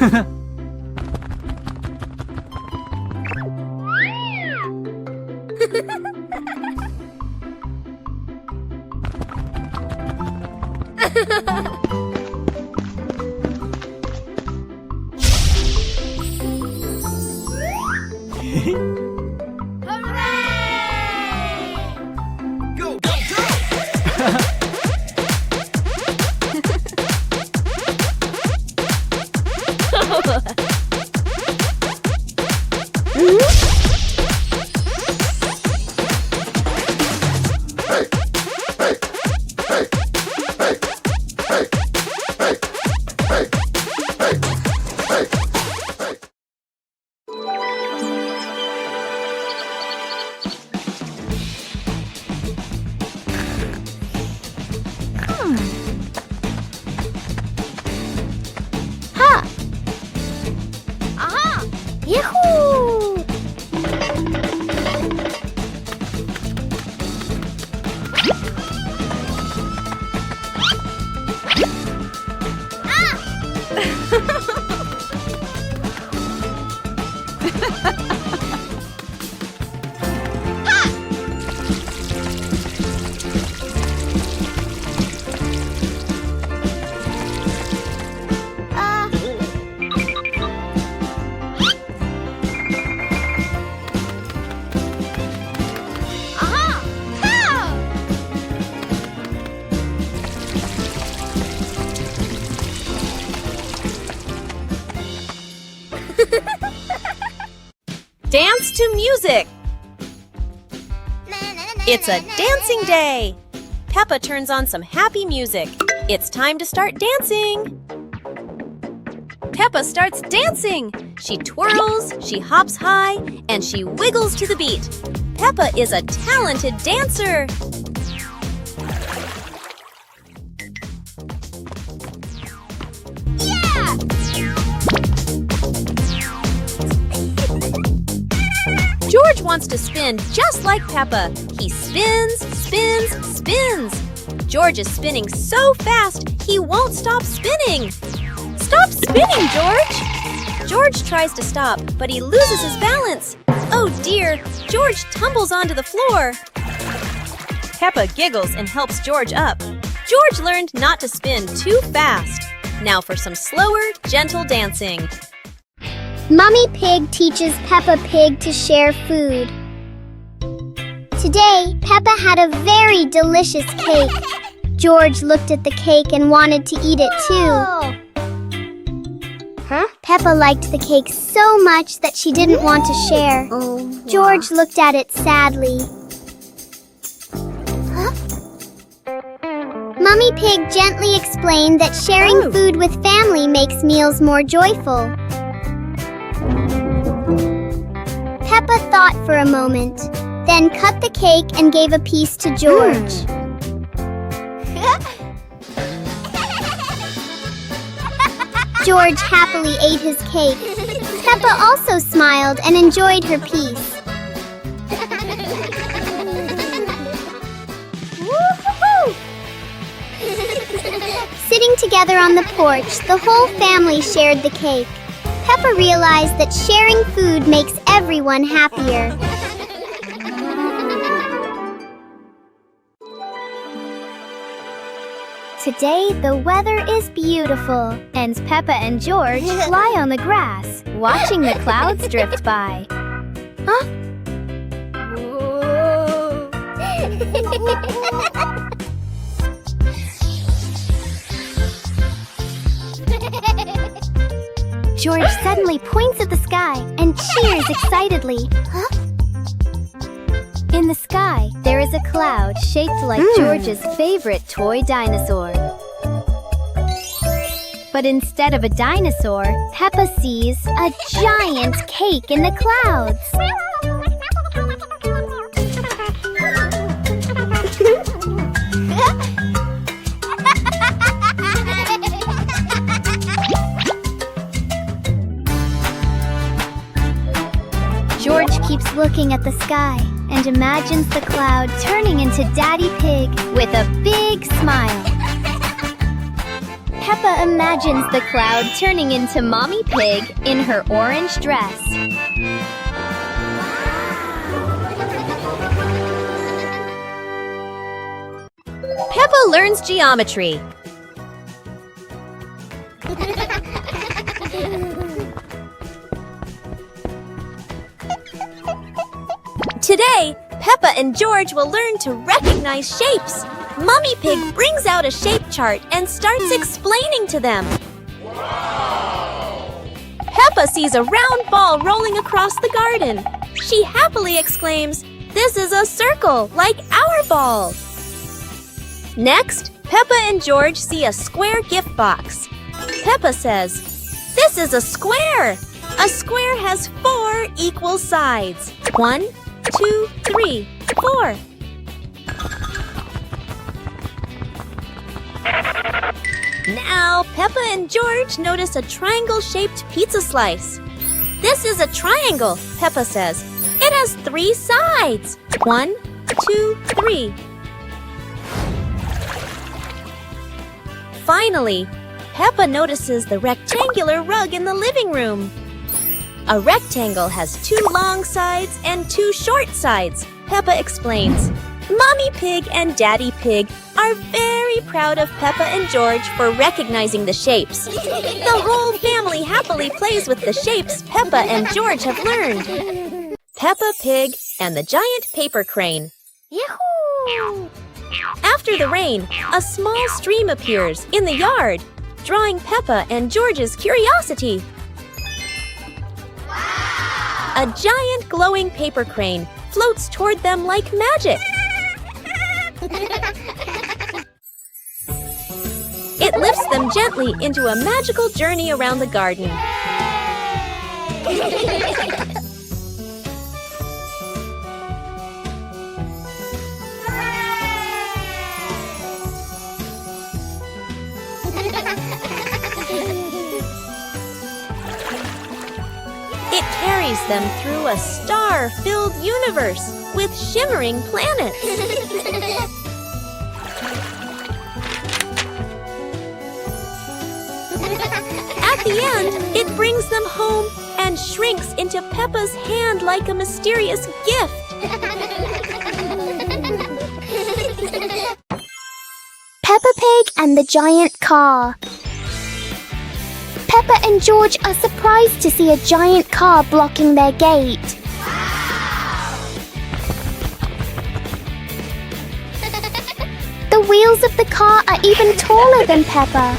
Go, go, go! Yahoo! Dance to music! It's a dancing day! Peppa turns on some happy music. It's time to start dancing! Peppa starts dancing! She twirls, she hops high, and she wiggles to the beat. Peppa is a talented dancer! George wants to spin just like Peppa. He spins, spins, spins. George is spinning so fast, he won't stop spinning. Stop spinning, George! George tries to stop, but he loses his balance. Oh dear, George tumbles onto the floor. Peppa giggles and helps George up. George learned not to spin too fast. Now for some slower, gentle dancing. Mummy Pig teaches Peppa Pig to share food. Today, Peppa had a very delicious cake. George looked at the cake and wanted to eat it too. Peppa liked the cake so much that she didn't want to share. George looked at it sadly. Mummy Pig gently explained that sharing food with family makes meals more joyful. Peppa thought for a moment, then cut the cake and gave a piece to George. George happily ate his cake. Peppa also smiled and enjoyed her piece. Sitting together on the porch, the whole family shared the cake. Peppa realized that sharing food makes everyone happier. Today, the weather is beautiful, and Peppa and George lie on the grass, watching the clouds drift by. George suddenly points at the sky and cheers excitedly. In the sky, there is a cloud shaped like George's favorite toy dinosaur. But instead of a dinosaur, Peppa sees a giant cake in the clouds. George keeps looking at the sky and imagines the cloud turning into Daddy Pig with a big smile. Peppa imagines the cloud turning into Mommy Pig in her orange dress. Peppa learns geometry. Today, Peppa and George will learn to recognize shapes. Mommy Pig brings out a shape chart and starts explaining to them. Peppa sees a round ball rolling across the garden. She happily exclaims, "This is a circle, like our ball." Next, Peppa and George see a square gift box. Peppa says, "This is a square. A square has 4 equal sides. 1, 2, 3, 4. Now, Peppa and George notice a triangle-shaped pizza slice. "This is a triangle," Peppa says. "It has 3 sides. 1, 2, 3. Finally, Peppa notices the rectangular rug in the living room. A rectangle has 2 long sides and 2 short sides, Peppa explains. Mommy Pig and Daddy Pig are very proud of Peppa and George for recognizing the shapes. The whole family happily plays with the shapes Peppa and George have learned. Peppa Pig and the Giant Paper Crane. Yahoo! After the rain, a small stream appears in the yard, drawing Peppa and George's curiosity. Wow! A giant glowing paper crane floats toward them like magic. It lifts them gently into a magical journey around the garden. It carries them through a star-filled universe with shimmering planets. At the end, it brings them home and shrinks into Peppa's hand like a mysterious gift. Peppa Pig and the Giant Car. Peppa and George are surprised to see a giant car blocking their gate. The wheels of the car are even taller than Peppa.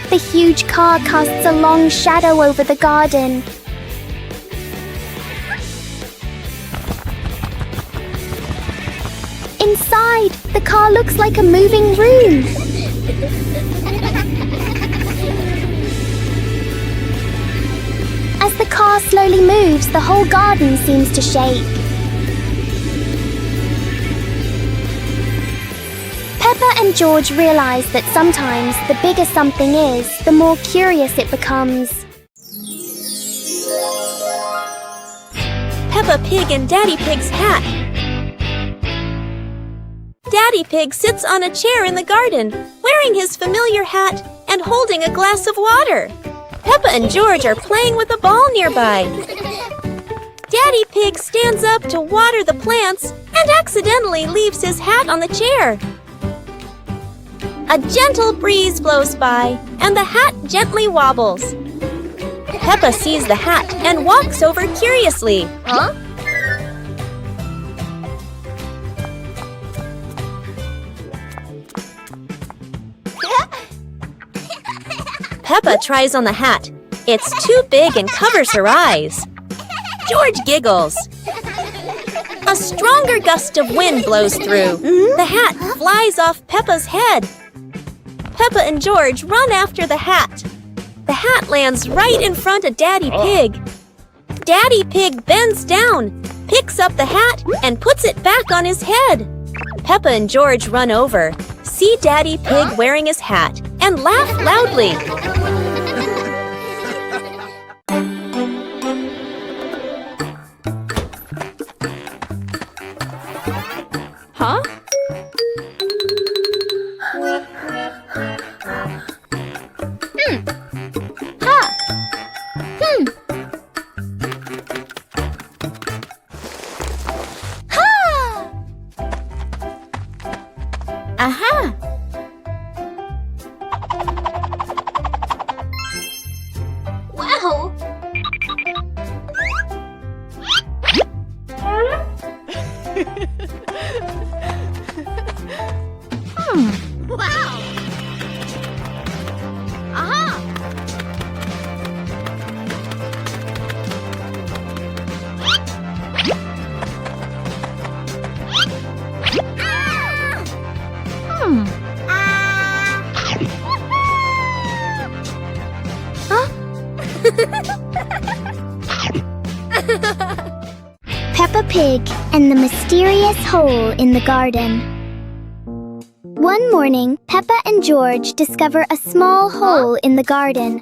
The huge car casts a long shadow over the garden. Inside, the car looks like a moving room. As the car slowly moves, the whole garden seems to shake. Peppa and George realize that sometimes the bigger something is, the more curious it becomes. Peppa Pig and Daddy Pig's hat. Daddy Pig sits on a chair in the garden, wearing his familiar hat and holding a glass of water. Peppa and George are playing with a ball nearby. Daddy Pig stands up to water the plants and accidentally leaves his hat on the chair. A gentle breeze blows by, and the hat gently wobbles. Peppa sees the hat and walks over curiously. Huh? Peppa tries on the hat. It's too big and covers her eyes. George giggles. A stronger gust of wind blows through. The hat flies off Peppa's head. Peppa and George run after the hat. The hat lands right in front of Daddy Pig. Daddy Pig bends down, picks up the hat, and puts it back on his head. Peppa and George run over, see Daddy Pig wearing his hat, and laugh loudly. Huh? Ha! Ha! Aha! Wow! Wow! Aha! Peppa Pig and the Mysterious Hole in the Garden. One morning, Peppa and George discover a small hole in the garden.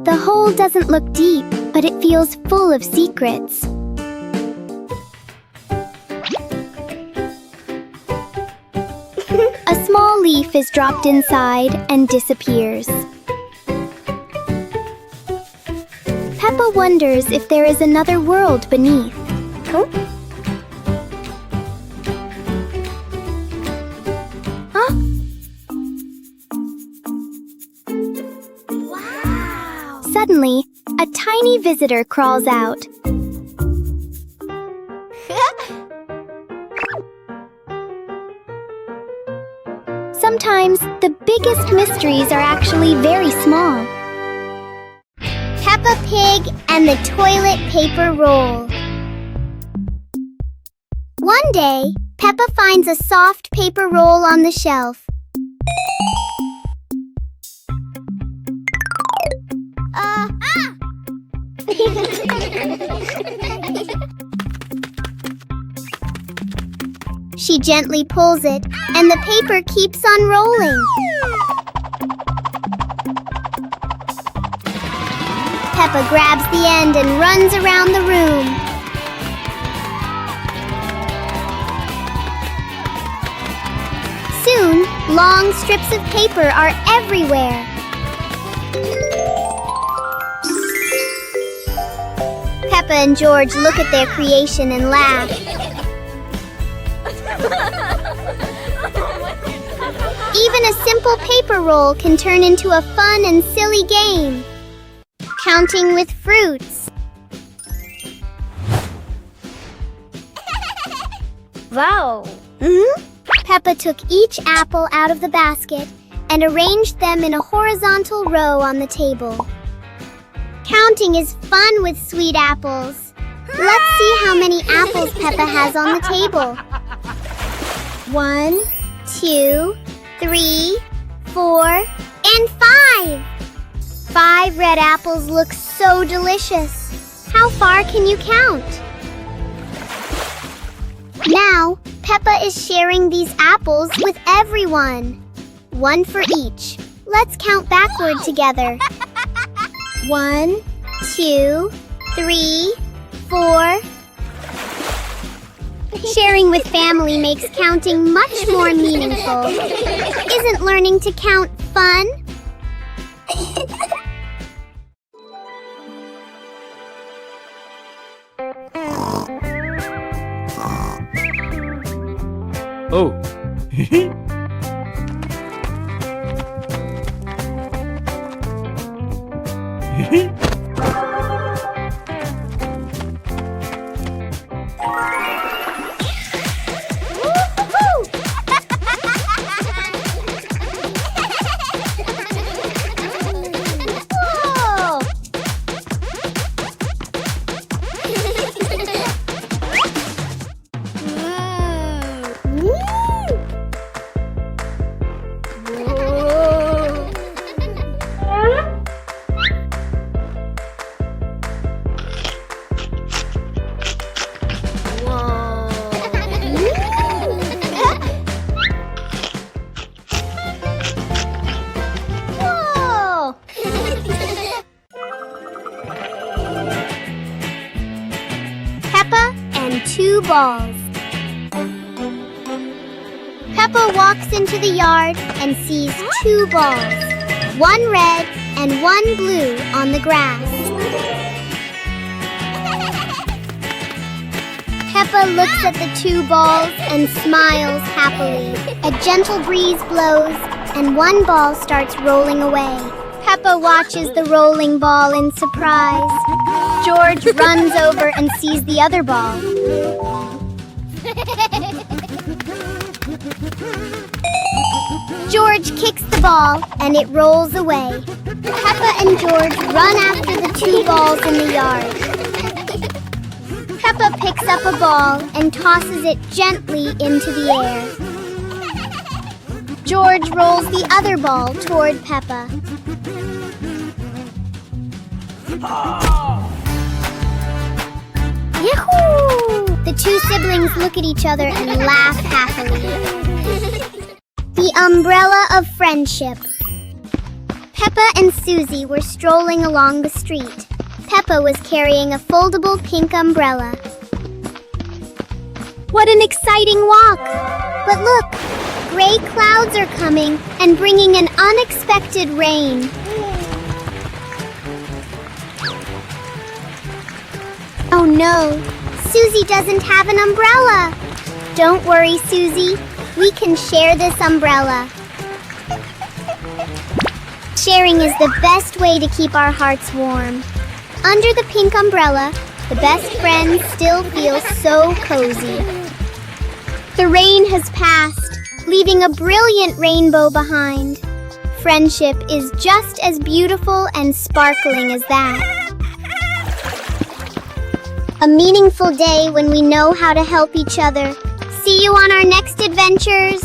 The hole doesn't look deep, but it feels full of secrets. A small leaf is dropped inside and disappears. Peppa wonders if there is another world beneath. Huh? Wow! Suddenly, a tiny visitor crawls out. Sometimes the biggest mysteries are actually very small. Peppa Pig and the toilet paper roll. One day, Peppa finds a soft paper roll on the shelf. She gently pulls it, and the paper keeps on rolling. Peppa grabs the end and runs around the room. Soon, long strips of paper are everywhere. Peppa and George look at their creation and laugh. Even a simple paper roll can turn into a fun and silly game. Counting with fruits. Wow! Peppa took each apple out of the basket and arranged them in a horizontal row on the table. Counting is fun with sweet apples. Let's see how many apples Peppa has on the table. 1, 2, 3, 4, and 5. 5 red apples look so delicious. How far can you count? Now, Peppa is sharing these apples with everyone. 1 for each. Let's count backward together. 1, 2, 3, 4. Sharing with family makes counting much more meaningful. Isn't learning to count fun? Oh. Whoa! 2 balls. Peppa walks into the yard and sees 2 balls, 1 red and 1 blue on the grass. Peppa looks at the 2 balls and smiles happily. A gentle breeze blows and 1 ball starts rolling away. Peppa watches the rolling ball in surprise. George runs over and sees the other ball. George kicks the ball and it rolls away. Peppa and George run after the 2 balls in the yard. Peppa picks up a ball and tosses it gently into the air. George rolls the other ball toward Peppa. Yahoo! The 2 siblings look at each other and laugh happily. The umbrella of friendship. Peppa and Susie were strolling along the street. Peppa was carrying a foldable pink umbrella. What an exciting walk! But look, gray clouds are coming and bringing an unexpected rain. Oh no, Susie doesn't have an umbrella. Don't worry, Susie. We can share this umbrella. Sharing is the best way to keep our hearts warm. Under the pink umbrella, the best friends still feel so cozy. The rain has passed, leaving a brilliant rainbow behind. Friendship is just as beautiful and sparkling as that. A meaningful day when we know how to help each other. See you on our next adventures.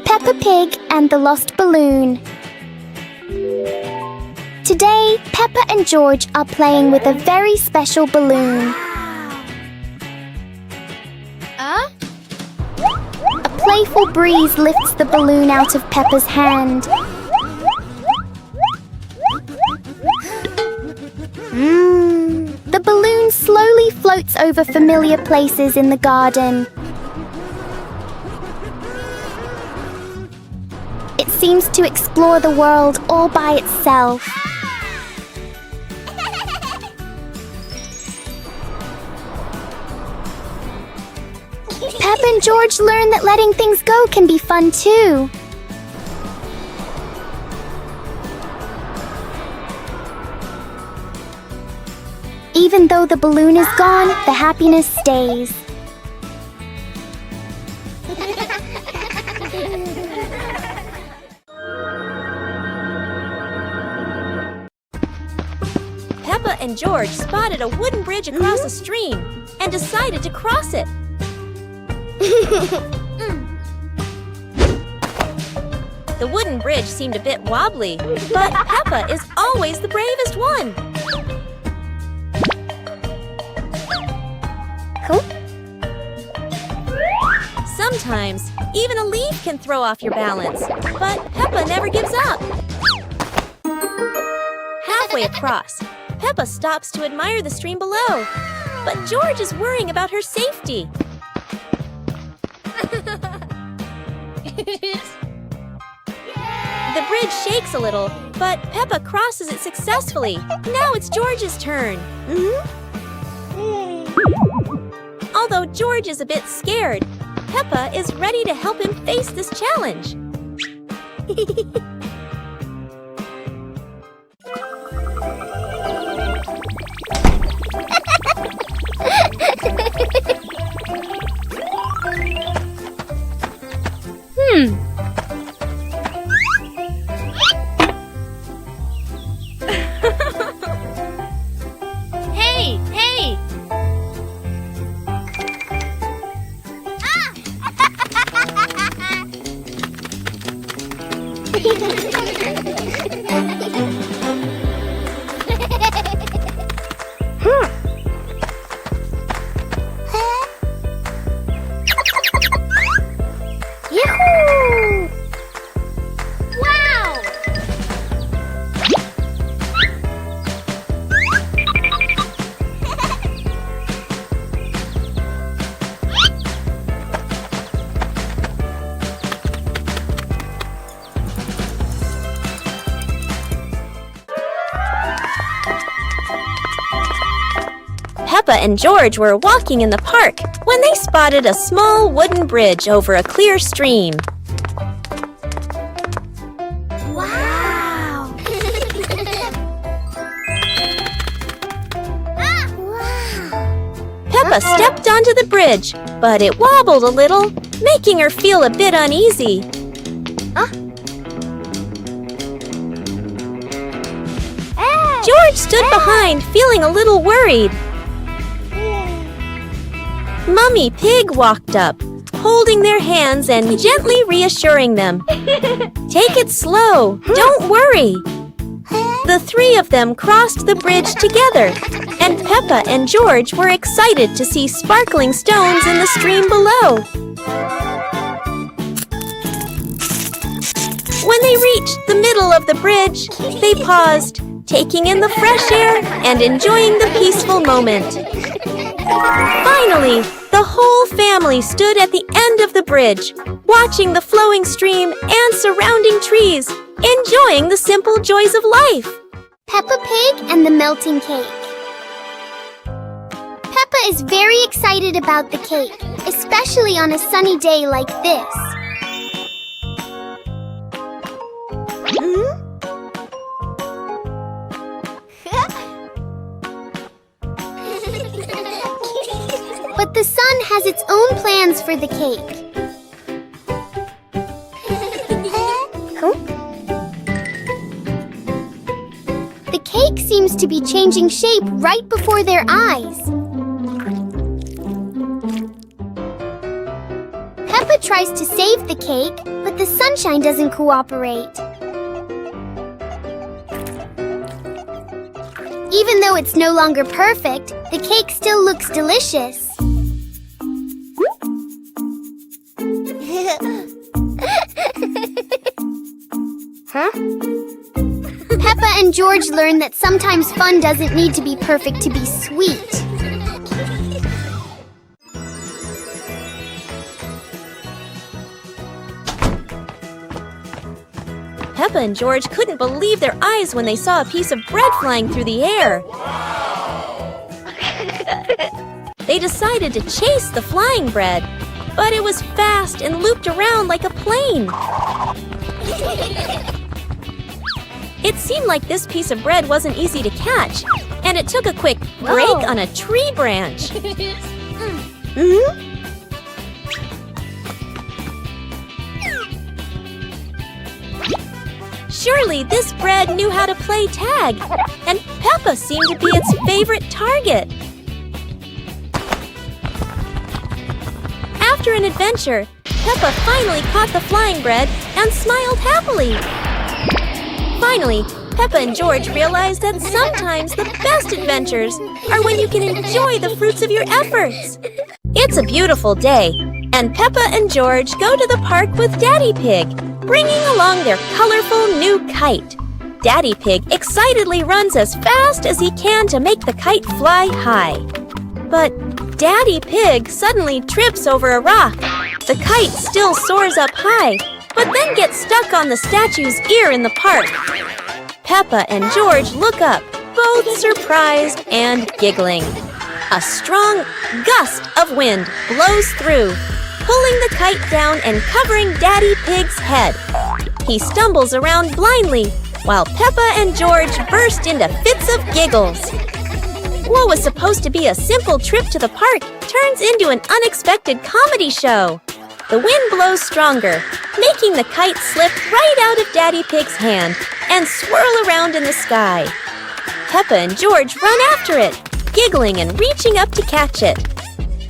Peppa Pig and the Lost Balloon. Today, Peppa and George are playing with a very special balloon. A playful breeze lifts the balloon out of Peppa's hand. The balloon slowly floats over familiar places in the garden. It seems to explore the world all by itself. Peppa and George learn that letting things go can be fun too. Even though the balloon is gone, the happiness stays. Peppa and George spotted a wooden bridge across a stream and decided to cross it. The wooden bridge seemed a bit wobbly, but Peppa is always the bravest one. Sometimes, even a leaf can throw off your balance, but Peppa never gives up. Halfway across, Peppa stops to admire the stream below, but George is worrying about her safety. The bridge shakes a little, but Peppa crosses it successfully. Now it's George's turn. Although George is a bit scared, Peppa is ready to help him face this challenge. Hey, hey! Peppa and George were walking in the park when they spotted a small wooden bridge over a clear stream. Wow! Peppa stepped onto the bridge, but it wobbled a little, making her feel a bit uneasy. George stood behind, feeling a little worried. Mummy Pig walked up, holding their hands and gently reassuring them. Take it slow, don't worry. The three of them crossed the bridge together, and Peppa and George were excited to see sparkling stones in the stream below. When they reached the middle of the bridge, they paused, taking in the fresh air and enjoying the peaceful moment. Finally, the whole family stood at the end of the bridge, watching the flowing stream and surrounding trees, enjoying the simple joys of life. Peppa Pig and the melting cake. Peppa is very excited about the cake, especially on a sunny day like this. But the sun has its own plans for the cake. The cake seems to be changing shape right before their eyes. Peppa tries to save the cake, but the sunshine doesn't cooperate. Even though it's no longer perfect, the cake still looks delicious. Peppa and George learn that sometimes fun doesn't need to be perfect to be sweet. Peppa and George couldn't believe their eyes when they saw a piece of bread flying through the air. They decided to chase the flying bread, but it was fast and looped around like a plane. It seemed like this piece of bread wasn't easy to catch, and it took a quick break on a tree branch. Surely this bread knew how to play tag, and Peppa seemed to be its favorite target. After an adventure, Peppa finally caught the flying bread and smiled happily. Finally, Peppa and George realized that sometimes the best adventures are when you can enjoy the fruits of your efforts. It's a beautiful day, and Peppa and George go to the park with Daddy Pig, bringing along their colorful new kite. Daddy Pig excitedly runs as fast as he can to make the kite fly high. But Daddy Pig suddenly trips over a rock. The kite still soars up high, but then gets stuck on the statue's ear in the park. Peppa and George look up, both surprised and giggling. A strong gust of wind blows through, pulling the kite down and covering Daddy Pig's head. He stumbles around blindly, while Peppa and George burst into fits of giggles. What was supposed to be a simple trip to the park turns into an unexpected comedy show. The wind blows stronger, making the kite slip right out of Daddy Pig's hand and swirl around in the sky. Peppa and George run after it, giggling and reaching up to catch it.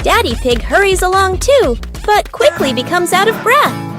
Daddy Pig hurries along too, but quickly becomes out of breath.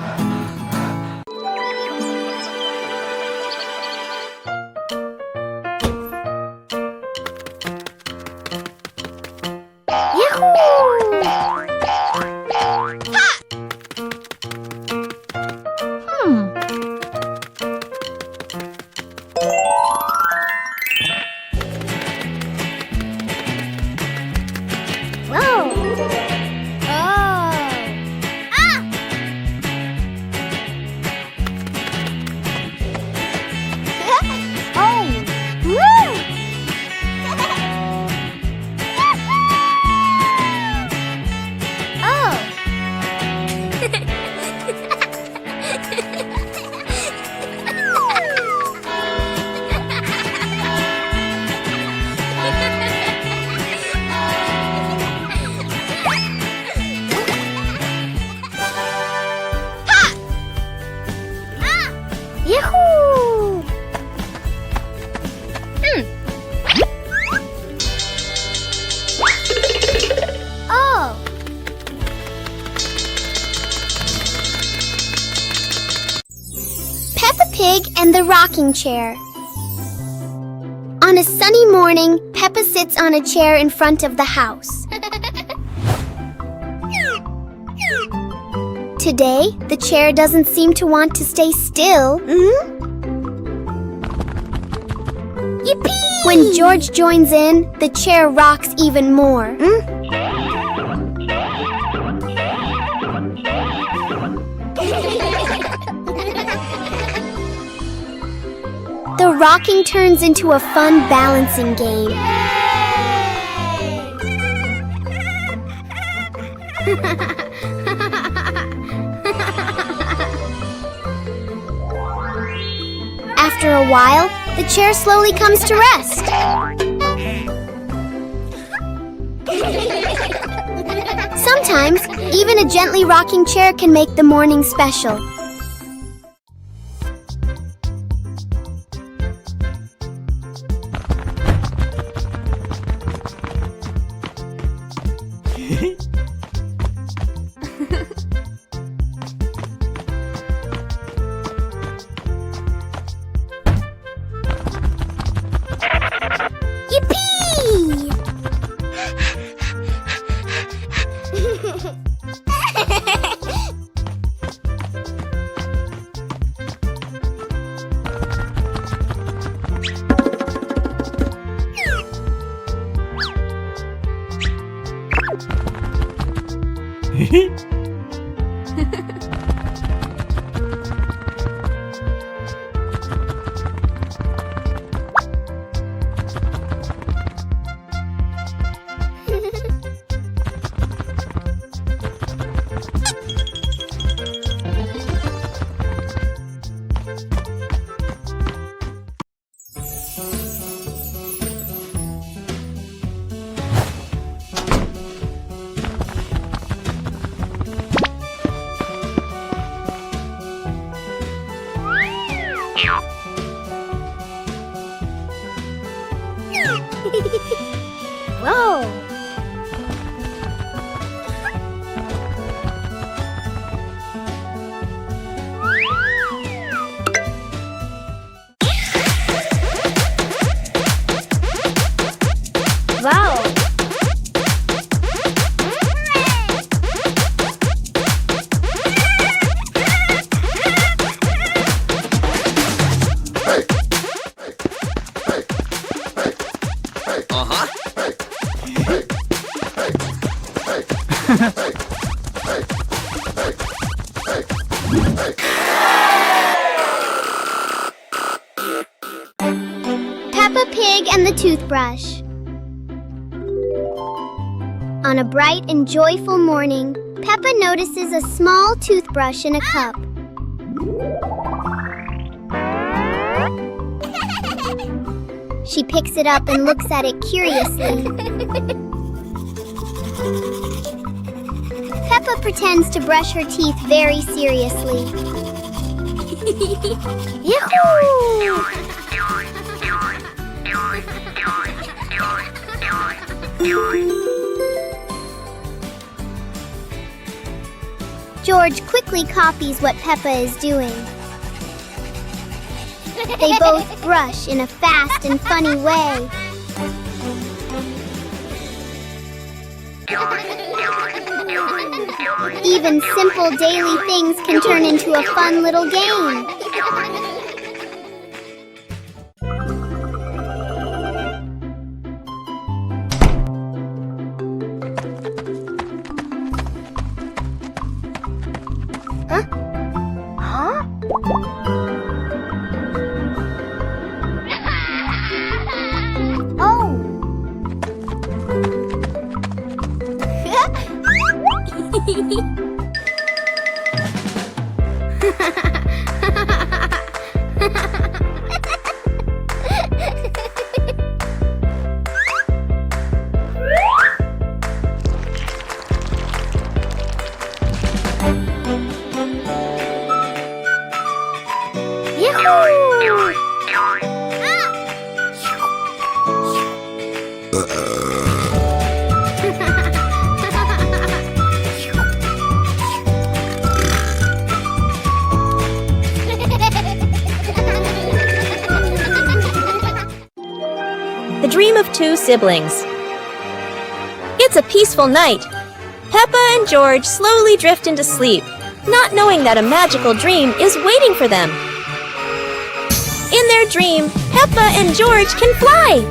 the rocking chair. On a sunny morning, Peppa sits on a chair in front of the house. Today, the chair doesn't seem to want to stay still. Yippee! When George joins in, the chair rocks even more. The rocking turns into a fun balancing game. After a while, the chair slowly comes to rest. Sometimes, even a gently rocking chair can make the morning special. Yippee! Whoa! Wow! Peppa Pig and the Toothbrush. On a bright and joyful morning, Peppa notices a small toothbrush in a cup. She picks it up and looks at it curiously. Peppa pretends to brush her teeth very seriously. Yahoo! George quickly copies what Peppa is doing. They both brush in a fast and funny way. Even simple daily things can turn into a fun little game. dream of two siblings. It's a peaceful night. Peppa and George slowly drift into sleep, not knowing that a magical dream is waiting for them. In their dream, Peppa and George can fly.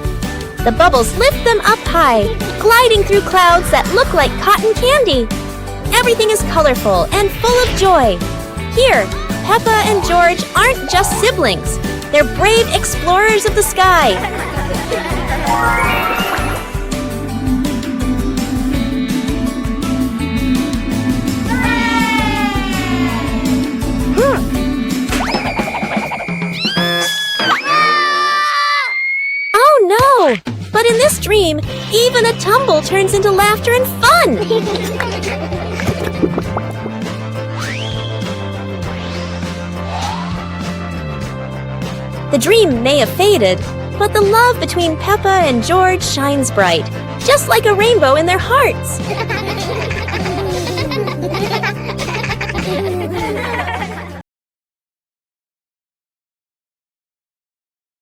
The bubbles lift them up high, gliding through clouds that look like cotton candy. Everything is colorful and full of joy. Here, Peppa and George aren't just siblings. They're brave explorers of the sky. Oh no! But in this dream, even a tumble turns into laughter and fun! The dream may have faded, but the love between Peppa and George shines bright, just like a rainbow in their hearts.